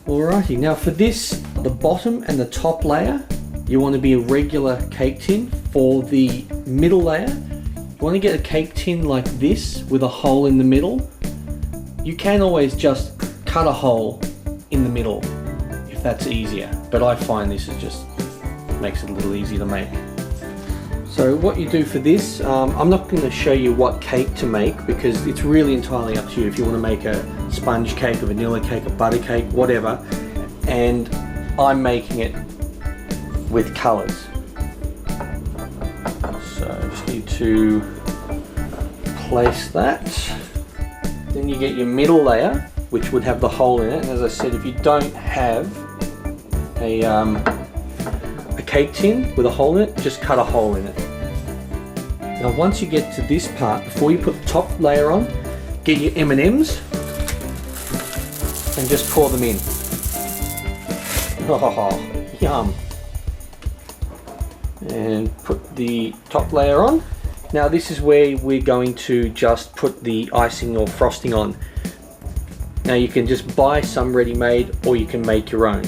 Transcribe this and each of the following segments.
Alrighty, now for this, the bottom and the top layer, you want to be a regular cake tin. For the middle layer, you want to get a cake tin like this with a hole in the middle. You can always just cut a hole in the middle if that's easier, but I find this is just makes it a little easier to make. So what you do for this, I'm not going to show you what cake to make because it's really entirely up to you if you want to make a sponge cake, a vanilla cake, a butter cake, whatever, and I'm making it with colours. So I just need to place that. Then you get your middle layer, which would have the hole in it, and as I said, if you don't have a cake tin with a hole in it, just cut a hole in it. Now once you get to this part, before you put the top layer on, get your M&Ms and just pour them in. Oh, yum. And put the top layer on. Now this is where we're going to just put the icing or frosting on. Now you can just buy some ready-made or you can make your own.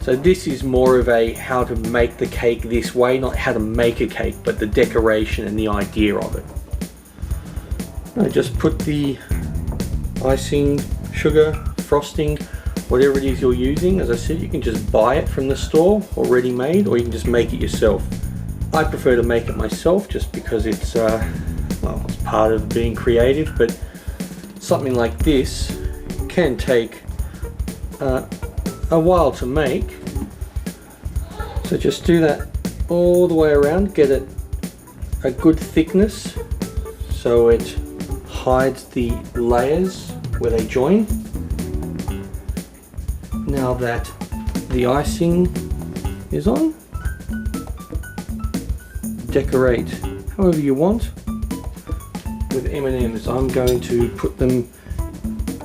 So this is more of a how to make the cake this way, not how to make a cake, but the decoration and the idea of it. Now just put the icing, sugar, frosting, whatever it is you're using. As I said, you can just buy it from the store or ready-made, or you can just make it yourself. I prefer to make it myself just because it's, well, it's part of being creative, but something like this can take a while to make. So just do that all the way around, get it a good thickness so it hides the layers where they join. Now that the icing is on, decorate however you want with M&Ms. I'm going to put them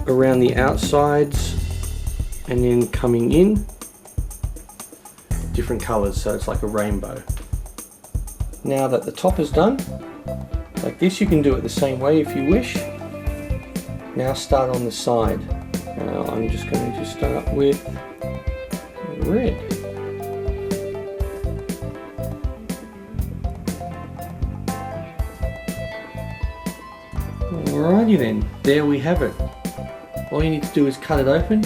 around the outsides and then coming in different colors, so it's like a rainbow. Now that the top is done, like this, you can do it the same way if you wish. Now start on the side. Now I'm just going to start with red. Alrighty then, there we have it. All you need to do is cut it open.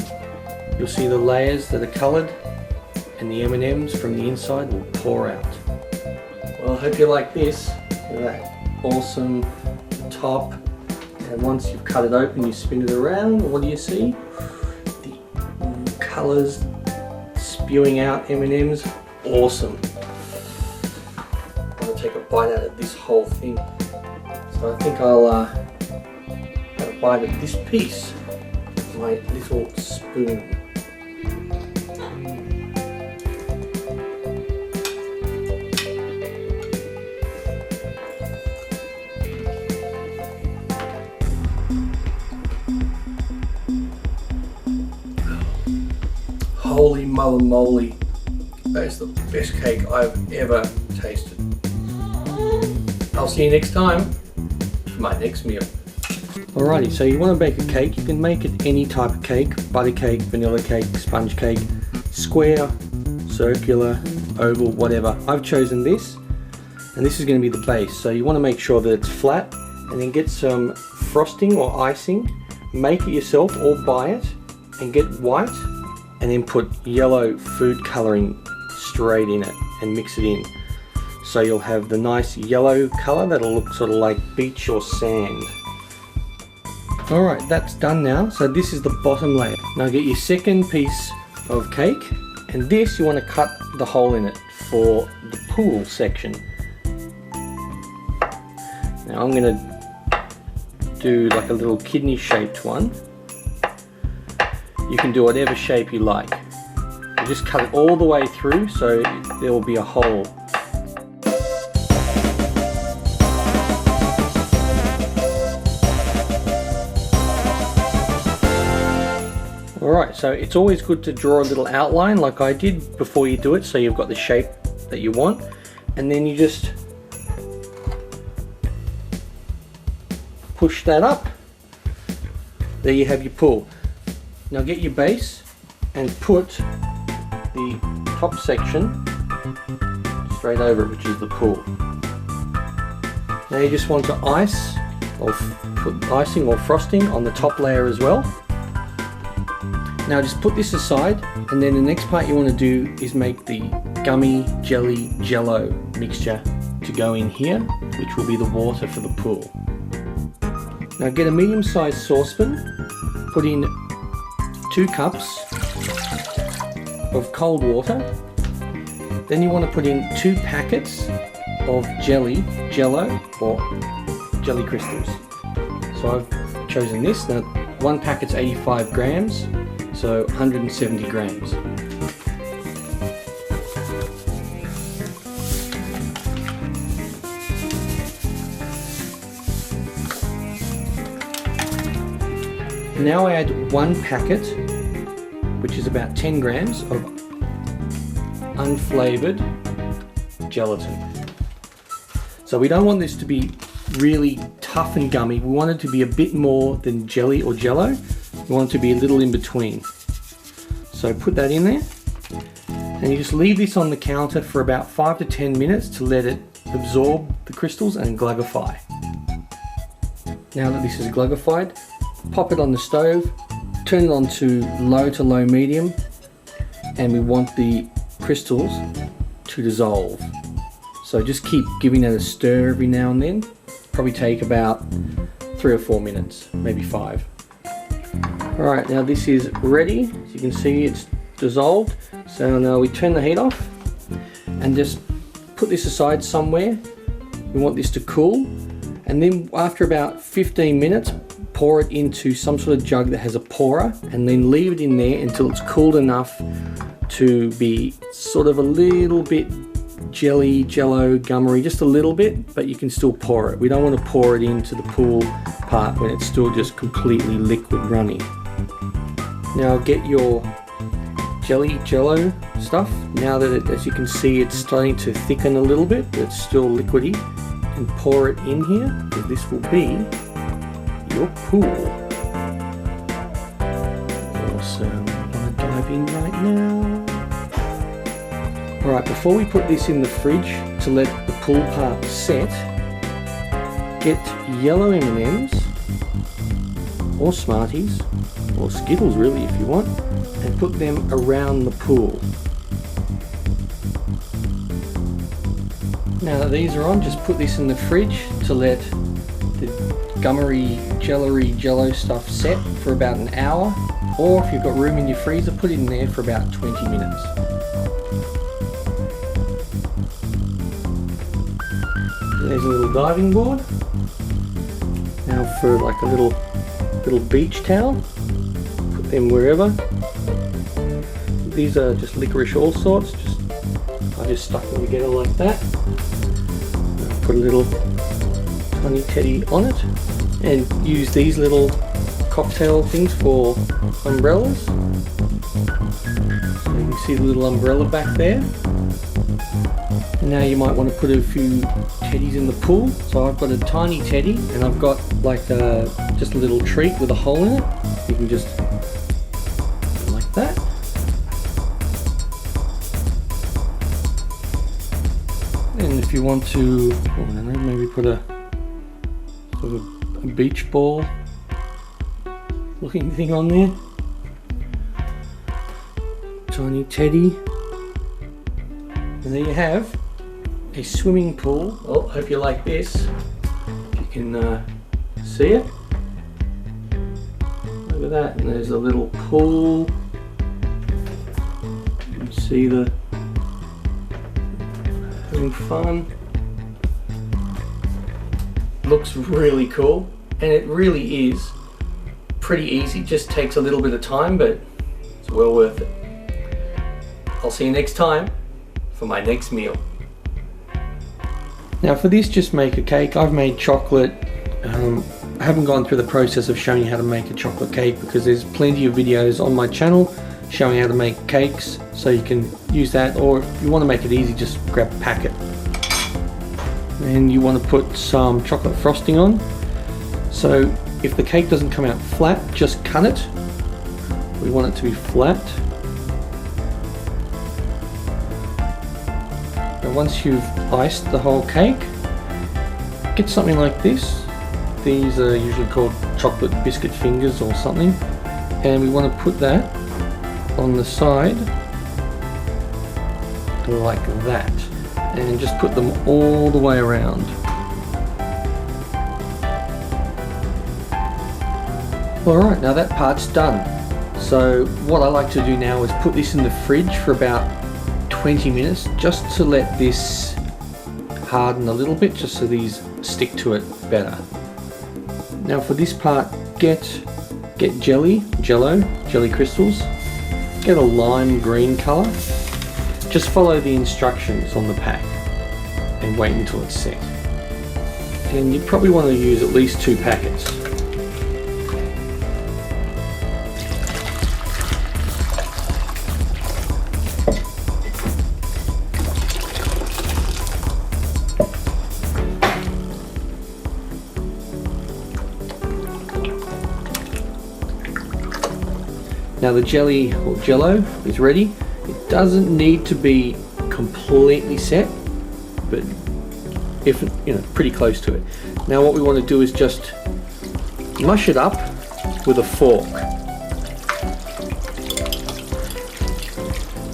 You'll see the layers that are coloured and the M&Ms from the inside will pour out. Well, I hope you like this. Look at that awesome top. And once you've cut it open, you spin it around. What do you see? The colours spewing out M&Ms. Awesome. I'm going to take a bite out of this whole thing. So I think I'll have a bite of this piece with my little spoon. Holy mother moly, that is the best cake I've ever tasted. I'll see you next time for my next meal. Alrighty, so you want to bake a cake. You can make it any type of cake: butter cake, vanilla cake, sponge cake, square, circular, oval, whatever. I've chosen this, and this is going to be the base. So you want to make sure that it's flat, and then get some frosting or icing, make it yourself or buy it, and get white, and then put yellow food colouring straight in it and mix it in. So you'll have the nice yellow colour that'll look sort of like beach or sand. Alright, that's done now. So this is the bottom layer. Now get your second piece of cake, and this you want to cut the hole in it for the pool section. Now I'm going to do like a little kidney shaped one. You can do whatever shape you like. You just cut it all the way through so there will be a hole. Alright, so it's always good to draw a little outline like I did before you do it, so you've got the shape that you want, and then you just push that up. There you have your pool. Now get your base, and put the top section straight over it, which is the pool. Now you just want to ice or put icing or frosting on the top layer as well. Now just put this aside, and then the next part you want to do is make the gummy jelly jello mixture to go in here, which will be the water for the pool. Now get a medium-sized saucepan, put in 2 cups of cold water. Then you want to put in 2 packets of jello or jelly crystals. So I've chosen this. Now 1 packet's 85 grams, so 170 grams. Now add 1 packet, which is about 10 grams of unflavored gelatin. So we don't want this to be really tough and gummy. We want it to be a bit more than jelly or jello. We want it to be a little in between. So put that in there, and you just leave this on the counter for about 5 to 10 minutes to let it absorb the crystals and glugify. Now that this is glugified, pop it on the stove, turn it on to low medium, and we want the crystals to dissolve. So just keep giving it a stir every now and then. Probably take about 3 or 4 minutes, maybe 5. Alright, now this is ready. As you can see, it's dissolved. So now we turn the heat off and just put this aside somewhere. We want this to cool, and then after about 15 minutes, pour it into some sort of jug that has a pourer, and then leave it in there until it's cooled enough to be sort of a little bit jelly, jello, gummery, just a little bit, but you can still pour it. We don't want to pour it into the pool part when it's still just completely liquid running. Now get your jelly, jello stuff. Now that it, as you can see, it's starting to thicken a little bit, but it's still liquidy, and pour it in here, because this will be your pool. So I'm going to dive in right now. Alright, before we put this in the fridge to let the pool part set, get yellow M&Ms or Smarties or Skittles really if you want, and put them around the pool. Now that these are on, just put this in the fridge to let the gummery, jello stuff set for about an hour, or if you've got room in your freezer, put it in there for about 20 minutes. There's a little diving board. Now for like a little beach towel, put them wherever. These are just licorice all sorts. I just stuck them together like that. Put a little tiny teddy on it, and use these little cocktail things for umbrellas. So you can see the little umbrella back there. And now you might want to put a few teddies in the pool. So I've got a tiny teddy, and I've got like just a little treat with a hole in it. You can just like that. And if you want to, I don't know, maybe put a sort of a beach ball looking thing on there. Tiny teddy. And there you have a swimming pool. Oh, hope you like this. If you can see it. Look at that. And there's a little pool. You can see the having fun. Looks really cool, and it really is pretty easy. Just takes a little bit of time, but it's well worth it. I'll see you next time for my next meal. Now for this, just make a cake. I've made chocolate. I haven't gone through the process of showing you how to make a chocolate cake because there's plenty of videos on my channel showing how to make cakes, so you can use that, or if you want to make it easy, just grab a packet. And you want to put some chocolate frosting on. So if the cake doesn't come out flat, just cut it. We want it to be flat. once you've iced the whole cake, get something like this. These are usually called chocolate biscuit fingers or something, and we want to put that on the side like that, and just put them all the way around. Alright, now that part's done. So what I like to do now is put this in the fridge for about 20 minutes just to let this harden a little bit, just so these stick to it better. Now for this part, get jelly crystals, get a lime green color. Just follow the instructions on the pack and wait until it's set. And you probably want to use at least 2 packets. Now the jelly or jello is ready. It doesn't need to be completely set, but if pretty close to it. Now what we want to do is just mush it up with a fork,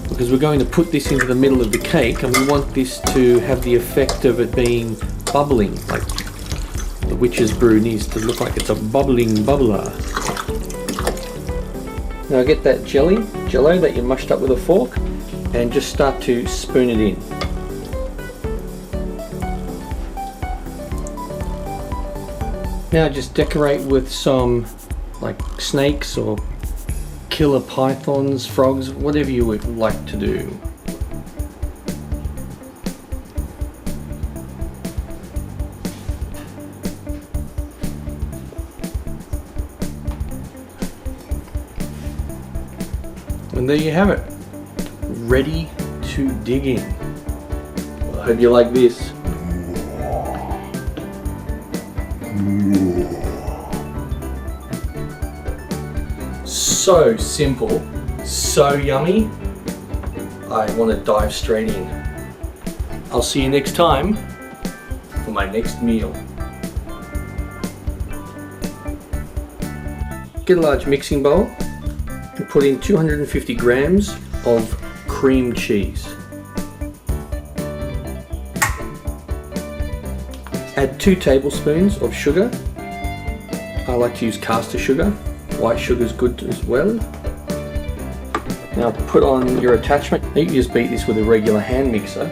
because we're going to put this into the middle of the cake, and we want this to have the effect of it being bubbling, like the witch's brew needs to look like it's a bubbling bubbler. Now get that jello that you mushed up with a fork, and just start to spoon it in. Now just decorate with some like snakes or killer pythons, frogs, whatever you would like to do. And there you have it, ready to dig in. Well, I hope you like this. So simple, so yummy. I want to dive straight in. I'll see you next time for my next meal. Get a large mixing bowl and put in 250 grams of cream cheese. Add 2 tablespoons of sugar. I like to use caster sugar. White sugar is good as well. Now put on your attachment. You can just beat this with a regular hand mixer.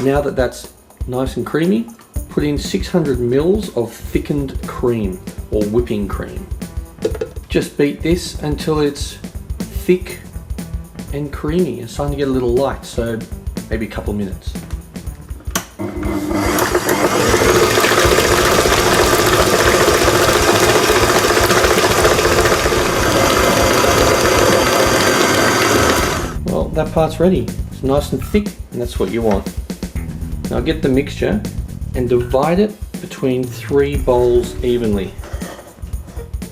Now that that's nice and creamy, put in 600 mils of thickened cream or whipping cream. Just beat this until it's thick and creamy. It's starting to get a little light, so maybe a couple of minutes. Well, that part's ready. It's nice and thick, and that's what you want. Now get the mixture and divide it between 3 bowls evenly.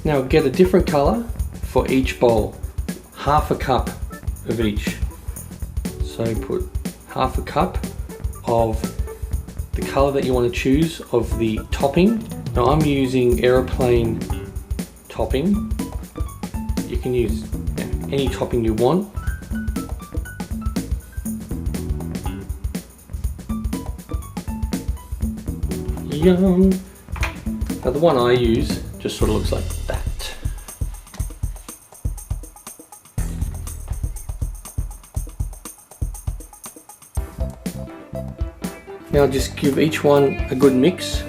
Now get a different color for each bowl, half a cup of each. So put half a cup of the color that you want to choose of the topping. Now I'm using aeroplane topping. You can use any topping you want. Yum! Now the one I use just sort of looks like that. Now just give each one a good mix.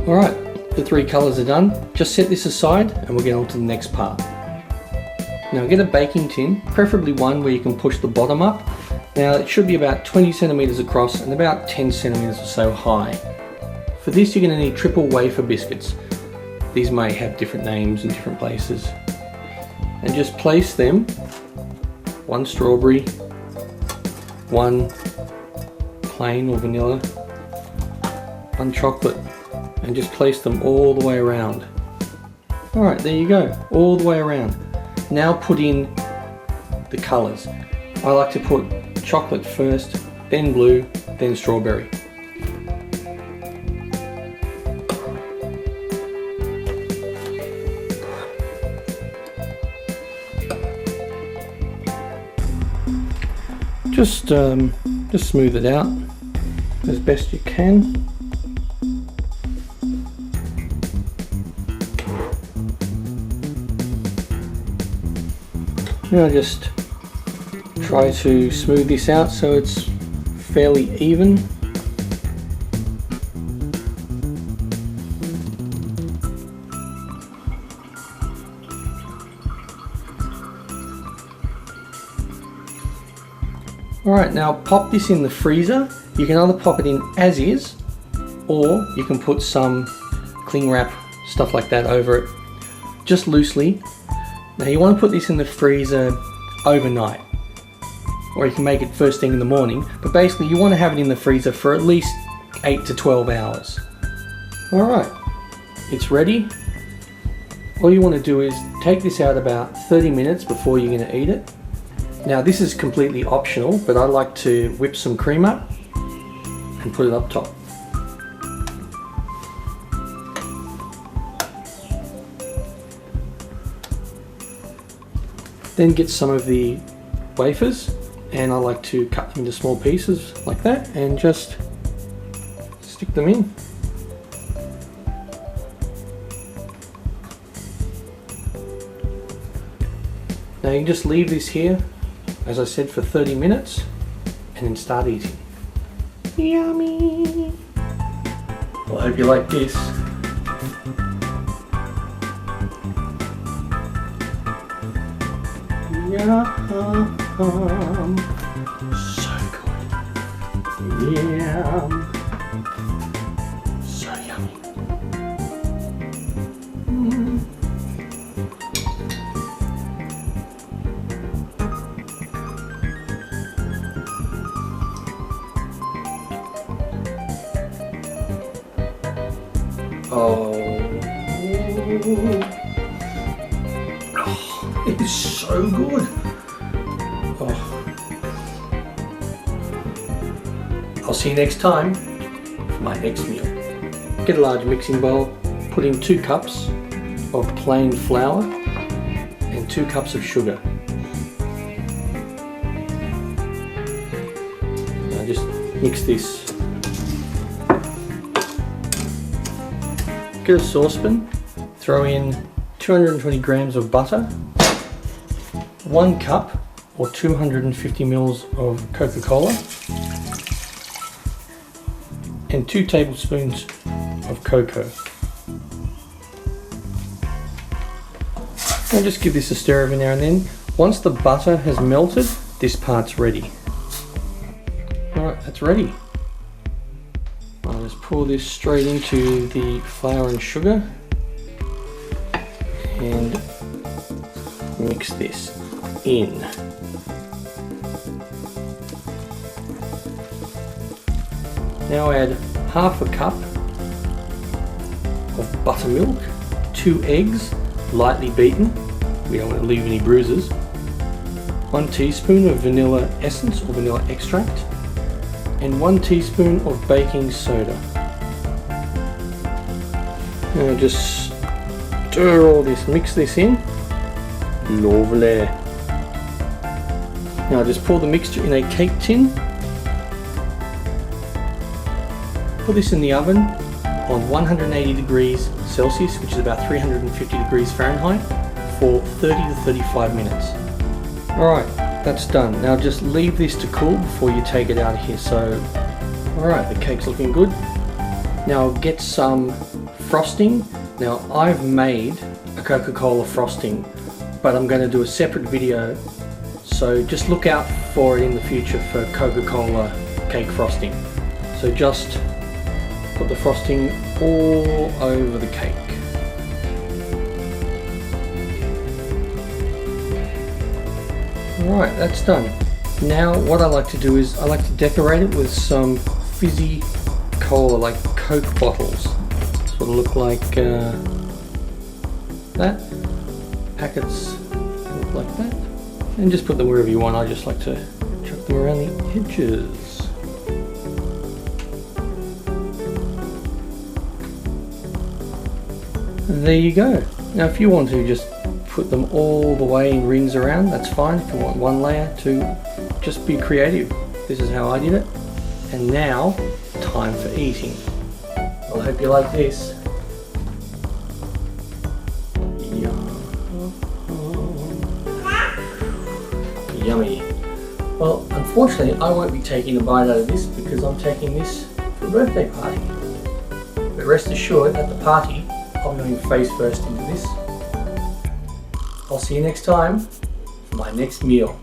Alright, the 3 colours are done. Just set this aside and we'll get on to the next part. Now get a baking tin, preferably one where you can push the bottom up. Now it should be about 20 centimeters across and about 10 centimeters or so high. For this you're going to need triple wafer biscuits. These may have different names in different places. And just place them, 1 strawberry, 1 plain or vanilla, one chocolate, and just place them all the way around. Alright, there you go, all the way around. Now put in the colours. I like to put chocolate first, then blue, then strawberry. Just smooth it out as best you can. Now just try to smooth this out so it's fairly even. Alright, now pop this in the freezer. You can either pop it in as is, or you can put some cling wrap, stuff like that over it, just loosely. Now you want to put this in the freezer overnight, or you can make it first thing in the morning, but basically you want to have it in the freezer for at least 8 to 12 hours. Alright, it's ready. All you want to do is take this out about 30 minutes before you're going to eat it. Now this is completely optional, but I like to whip some cream up and put it up top. Then get some of the wafers, and I like to cut them into small pieces like that and just stick them in. Now you can just leave this here, as I said, for 30 minutes and then start eating. Yummy! Well, I hope you like this. Yum! So good. Yum! So yummy. Oh, it is so good. Oh. I'll see you next time for my next meal. Get a large mixing bowl, put in 2 cups of plain flour and 2 cups of sugar. Now just mix this. Get a saucepan, throw in 220 grams of butter, 1 cup or 250 mils of Coca-Cola, and 2 tablespoons of cocoa. And just give this a stir every now and then. Once the butter has melted, this part's ready. Alright, that's ready. I'll just pour this straight into the flour and sugar and mix this in. Now add half a cup of buttermilk, 2 eggs lightly beaten, we don't want to leave any bruises, 1 teaspoon of vanilla essence or vanilla extract, and 1 teaspoon of baking soda. Now just stir all this, mix this in. Lovely. Now just pour the mixture in a cake tin. Put this in the oven on 180 degrees Celsius, which is about 350 degrees Fahrenheit, for 30 to 35 minutes. Alright, that's done. Now just leave this to cool before you take it out of here. So, alright, the cake's looking good. Now get some frosting. Now I've made a Coca-Cola frosting, but I'm going to do a separate video, so just look out for it in the future for Coca-Cola cake frosting. So just put the frosting all over the cake. Alright, that's done. Now what I like to do is I like to decorate it with some fizzy Coca-Cola, like Coke bottles. Sort of look like that. Packets look like that. And just put them wherever you want. I just like to chuck them around the edges. And there you go. Now if you want to just put them all the way in rings around, that's fine. If you want one layer, two, just be creative. This is how I did it. And now, time for eating. Well, I hope you like this. Yummy. Well, unfortunately, I won't be taking a bite out of this because I'm taking this to a birthday party. But rest assured, at the party, I'll be going face first into this. I'll see you next time for my next meal.